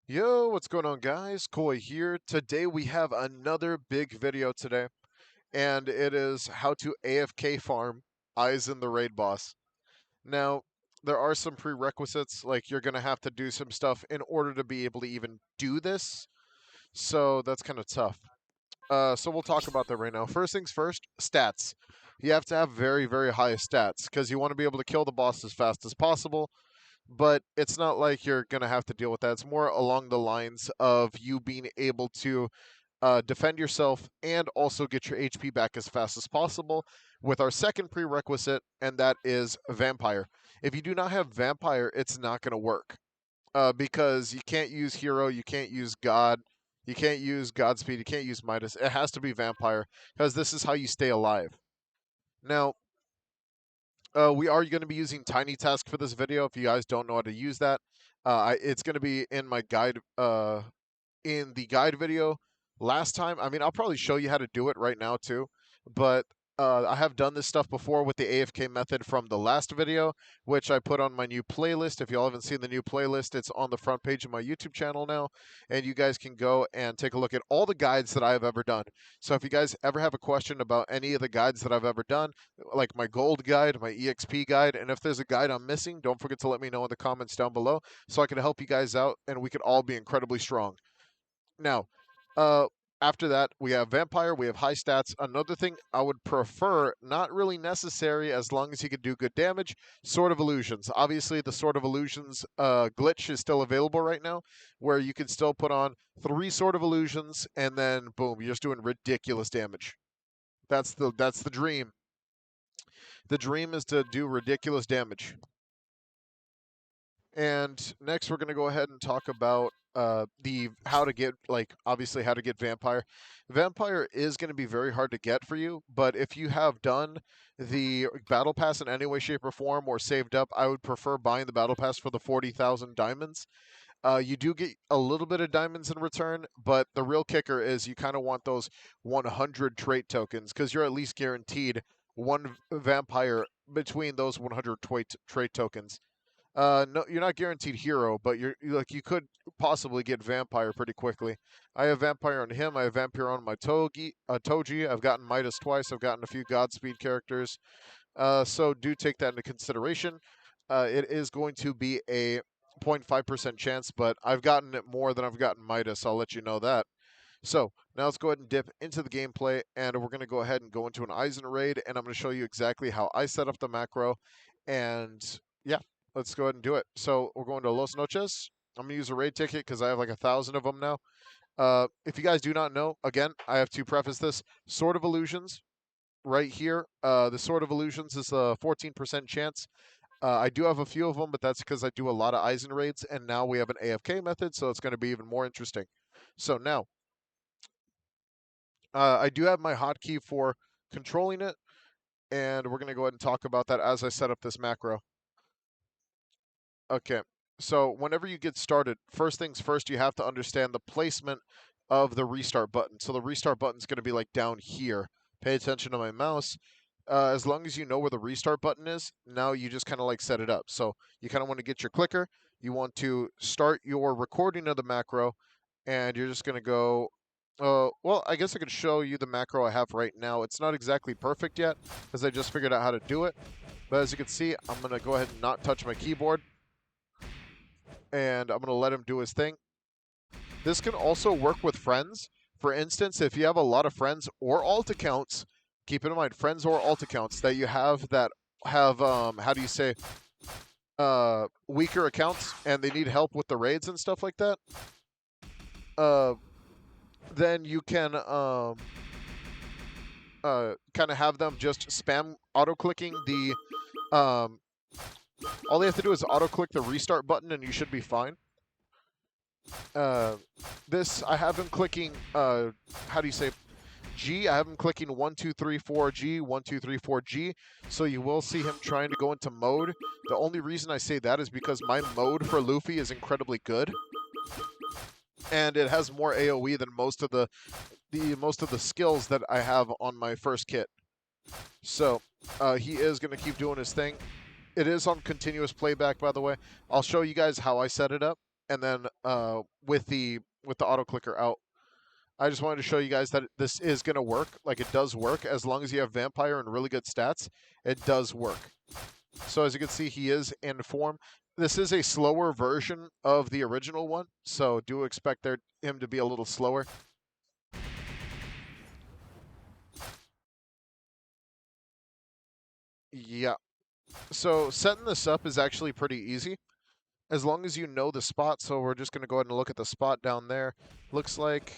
Yo, what's going on, guys? Koi here. Today we have another big video today, and it is how to AFK farm Eyes in the Raid boss. Now, there are some prerequisites, like you're going to have to do some stuff in order to be able to even do this, so that's kind of tough. So we'll talk about that right now. First things first, stats. You have to have very, very high stats, because you want to be able to kill the boss as fast as possible, but it's not like you're going to have to deal with that. It's more along the lines of you being able to defend yourself and also get your HP back as fast as possible with our second prerequisite, and that is Vampire. If you do not have Vampire, it's not going to work because you can't use Hero, you can't use God, you can't use Godspeed, you can't use Midas. It has to be Vampire because this is how you stay alive. Now, we are going to be using Tiny Task for this video. If you guys don't know how to use that, it's going to be in my guide, in the guide video last time. I mean, I'll probably show you how to do it right now too, but I have done this stuff before with the AFK method from the last video, which I put on my new playlist. If y'all haven't seen the new playlist, it's on the front page of my YouTube channel now, and you guys can go and take a look at all the guides that I have ever done. So if you guys ever have a question about any of the guides that I've ever done, like my gold guide, my EXP guide, and if there's a guide I'm missing, don't forget to let me know in the comments down below so I can help you guys out and we could all be incredibly strong. Now, uh, after that, we have Vampire, we have high stats. Another thing I would prefer, not really necessary as long as he can do good damage, Sword of Illusions. Obviously, the Sword of Illusions glitch is still available right now, where you can still put on 3 Sword of Illusions, and then boom, you're just doing ridiculous damage. That's the dream. The dream is to do ridiculous damage. And next, we're going to go ahead and talk about the how to get, like, obviously how to get Vampire. Vampire is going to be very hard to get for you, but if you have done the Battle Pass in any way, shape, or form, or saved up, I would prefer buying the Battle Pass for the 40,000 diamonds. You do get a little bit of diamonds in return, but the real kicker is you kind of want those 100 trait tokens because you're at least guaranteed one Vampire between those 100 trait tokens. No, you're not guaranteed hero, but like you could possibly get vampire pretty quickly. I have vampire on him. I have vampire on my Toji. I've gotten Midas twice. I've gotten a few Godspeed characters. So do take that into consideration. It is going to be a 0.5% chance, but I've gotten it more than I've gotten Midas. I'll let you know that. So now let's go ahead and dip into the gameplay, and we're going to go ahead and go into an Eisen raid, and I'm going to show you exactly how I set up the macro, and yeah, let's go ahead and do it. So we're going to Los Noches. I'm going to use a raid ticket because I have like 1,000 of them now. If you guys do not know, again, I have to preface this. Sword of Illusions right here. The Sword of Illusions is a 14% chance. I do have a few of them, but that's because I do a lot of Eisen raids, and now we have an AFK method, so it's going to be even more interesting. So now, I do have my hotkey for controlling it, and we're going to go ahead and talk about that as I set up this macro. Okay, so whenever you get started, first things first, you have to understand the placement of the restart button. So the restart button is going to be like down here. Pay attention to my mouse. As long as you know where the restart button is, now you just kind of like set it up. So you kind of want to get your clicker. You want to start your recording of the macro, and you're just going to go. Well, I guess I could show you the macro I have right now. It's not exactly perfect yet because I just figured out how to do it. But as you can see, I'm going to go ahead and not touch my keyboard, and I'm going to let him do his thing. This can also work with friends. For instance, if you have a lot of friends or alt accounts, keep in mind friends or alt accounts that you have that have how do you say weaker accounts and they need help with the raids and stuff like that. Then you can kind of have them just spam auto clicking the all they have to do is auto click the restart button and you should be fine. This I have him clicking how do you say G. I have him clicking 1 2 3 4 G 1 2 3 4 G. So you will see him trying to go into mode. The only reason I say that is because my mode for Luffy is incredibly good, and it has more AOE than most of the skills that I have on my first kit. So he is going to keep doing his thing. It is on continuous playback, by the way. I'll show you guys how I set it up. and then with the auto clicker out. I just wanted to show you guys that this is going to work. Like, it does work. As long as you have Vampire and really good stats, it does work. So as you can see, he is in form. This is a slower version of the original one, so do expect him to be a little slower. Yeah. So setting this up is actually pretty easy, as long as you know the spot. So we're just going to go ahead and look at the spot down there. Looks like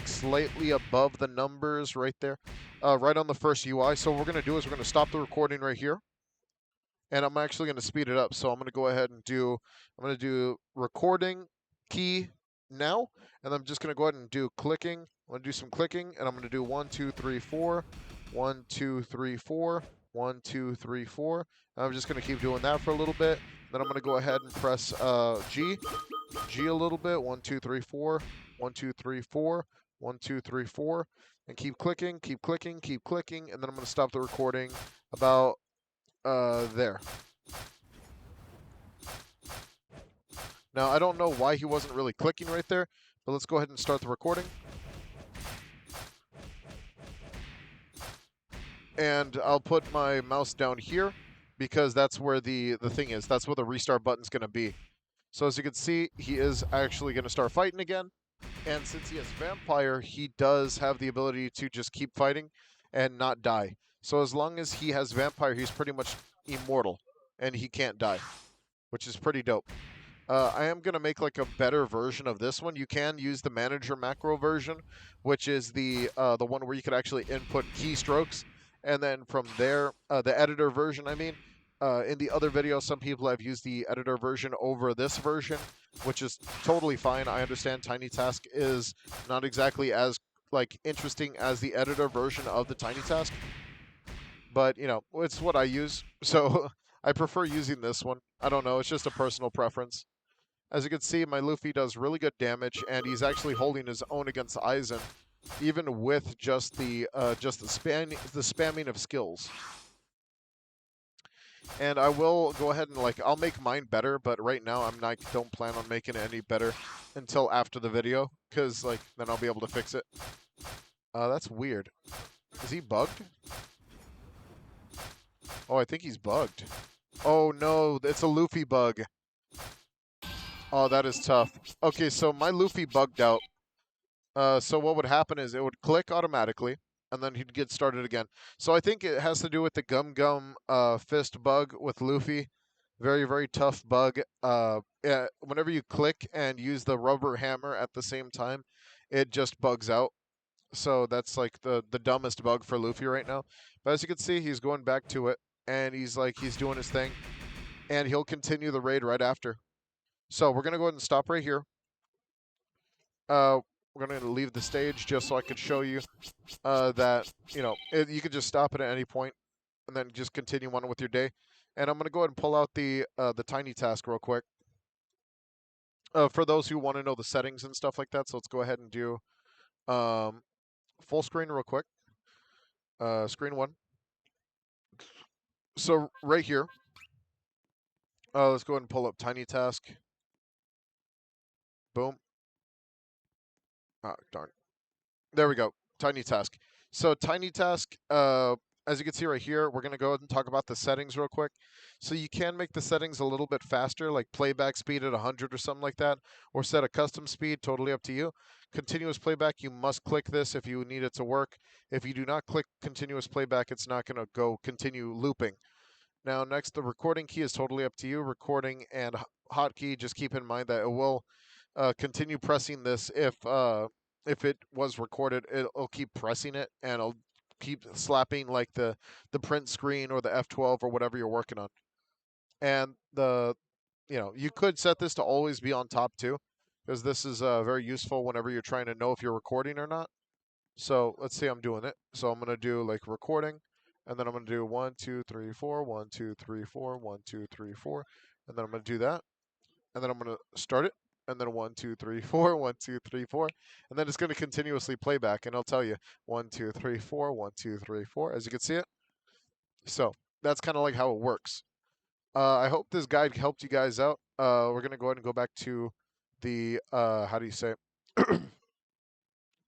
slightly above the numbers right there, right on the first UI. So what we're going to do is we're going to stop the recording right here, and I'm actually going to speed it up. So I'm going to go ahead and I'm going to do recording key now, and I'm just going to go ahead and do clicking. I'm going to do some clicking, and I'm going to do 1, 2, 3, 4, 1, 2, 3, 4, 1, 2, 3, 4. And I'm just going to keep doing that for a little bit. Then I'm going to go ahead and press G a little bit. 1, 2, 3, 4, 1, 2, 3, 4, 1, 2, 3, 4, and keep clicking, keep clicking, keep clicking, and then I'm going to stop the recording about there. Now, I don't know why he wasn't really clicking right there, but let's go ahead and start the recording. And I'll put my mouse down here because that's where the thing is. That's where the restart button's going to be. So as you can see, he is actually going to start fighting again. And since he has Vampire, he does have the ability to just keep fighting and not die. So as long as he has Vampire, he's pretty much immortal, and he can't die, which is pretty dope. I am going to make like a better version of this one. You can use the manager macro version, which is the one where you could actually input keystrokes, and then from there, the editor version, I mean, in the other video, some people have used the editor version over this version, which is totally fine. I understand Tiny Task is not exactly as like interesting as the editor version of the Tiny Task, but you know, it's what I use, so I prefer using this one. I don't know, it's just a personal preference. As you can see, my Luffy does really good damage, and he's actually holding his own against Aizen, even with just the spamming of skills. And I will go ahead and I'll make mine better, but right now don't plan on making it any better until after the video, because then I'll be able to fix it. That's weird. Is he bugged? Oh, I think he's bugged. Oh no, it's a Luffy bug. Oh, that is tough. Okay, so my Luffy bugged out. So what would happen is it would click automatically, and then he'd get started again. So I think it has to do with the Gum Gum fist bug with Luffy. Very, very tough bug. Yeah, whenever you click and use the rubber hammer at the same time, it just bugs out. So that's like the dumbest bug for Luffy right now. But as you can see, he's going back to it, and he's doing his thing, and he'll continue the raid right after. So we're gonna go ahead and stop right here. We're going to leave the stage just so I could show you that, you could just stop it at any point and then just continue on with your day. And I'm going to go ahead and pull out the Tiny Task real quick. For those who want to know the settings and stuff like that, so let's go ahead and do full screen real quick. Screen 1. So right here, let's go ahead and pull up Tiny Task. Boom. Ah, darn. There we go. Tiny Task. So Tiny Task, as you can see right here, we're going to go ahead and talk about the settings real quick. So you can make the settings a little bit faster, like playback speed at 100 or something like that, or set a custom speed, totally up to you. Continuous playback, you must click this if you need it to work. If you do not click continuous playback, it's not going to go continue looping. Now, next, the recording key is totally up to you. Recording and hotkey, just keep in mind that it will continue pressing this if it was recorded. It'll keep pressing it, and it'll keep slapping like the print screen or the F12 or whatever you're working on. And you could set this to always be on top too, because this is very useful whenever you're trying to know if you're recording or not. So let's say I'm doing it. So I'm gonna do like recording, and then I'm gonna do 1, 2, 3, 4, 1, 2, 3, 4, 1, 2, 3, 4, and then I'm gonna do that, and then I'm gonna start it, and then 1, 2, 3, 4, 1, 2, 3, 4, and then it's gonna continuously play back, and I'll tell you 1, 2, 3, 4, 1, 2, 3, 4, as you can see it. So that's kind of like how it works. I hope this guide helped you guys out. we're gonna go ahead and go back to the how do you say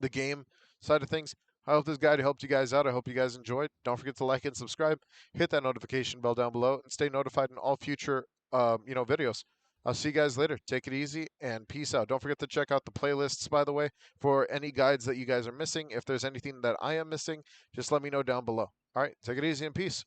the game side of things. I hope this guide helped you guys out. I hope you guys enjoyed. Don't forget to like and subscribe. Hit that notification bell down below and stay notified in all future videos. I'll see you guys later. Take it easy and peace out. Don't forget to check out the playlists, by the way, for any guides that you guys are missing. If there's anything that I am missing, just let me know down below. All right, take it easy and peace.